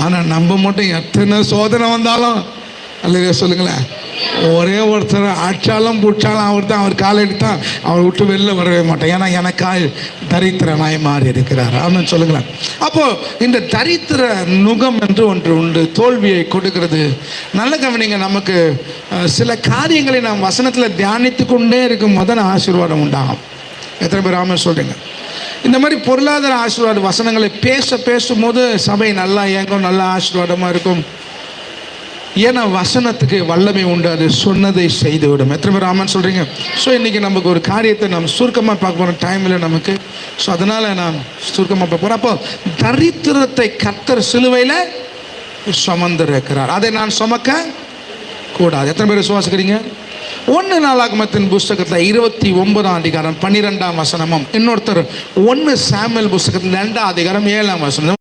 ஆனால் நம்ம மட்டும் எத்தனை சோதனை வந்தாலும் அல்லையா சொல்லுங்களேன், ஒரே ஒருத்தர் ஆட்சாலும் பூச்சாலும் அவர் தான், அவர் காலை எடுத்தான் அவர் விட்டு வெளில வரவே மாட்டேன். ஏன்னா எனக்காய் தரித்திரனாய் மாறி இருக்கிறார். ஆமாம் சொல்லுங்களேன். அப்போது இந்த தரித்திர நுகம் என்று ஒன்று உண்டு, தோல்வியை கொடுக்கிறது. நல்ல கவனிங்க, நமக்கு சில காரியங்களை நாம் வசனத்தில் தியானித்து கொண்டே இருக்கும் போது ஆசீர்வாதம் உண்டாகும். எத்தனை பேர் ஆமாம் சொல்கிறீங்க? இந்த மாதிரி பொருளாதார ஆசீர்வாத வசனங்களை பேசும்போது சபை நல்லா இயங்கும், நல்ல ஆசீர்வாதமாக இருக்கும். ஏன்னா வசனத்துக்கு வல்லமை உண்டு, அது சொன்னதை செய்துவிடும். எத்தனை பேர் ஆமான்னு சொல்கிறீங்க? ஸோ இன்றைக்கி நமக்கு ஒரு காரியத்தை நம்ம சுருக்கமாக பார்க்க போகிற டைமில் நமக்கு, ஸோ அதனால் நான் சுருக்கமாக பார்க்க போகிறேன். அப்போ தரித்திரத்தை கர்த்தர் சிலுவையில் சுமந்திருக்கிறார், அதை நான் சுமக்க கூடாது. எத்தனை பேர் சுவாசிக்கிறீங்க? 1 நாளாகமத்தின் புஸ்தகத்தில் 29ஆம் அதிகாரம் 12ஆம் வசனமும், இன்னொருத்தர் 1 சாமுவேல் புஸ்தகத்தில் 2ஆம் அதிகாரம் 7ஆம் வசனம்.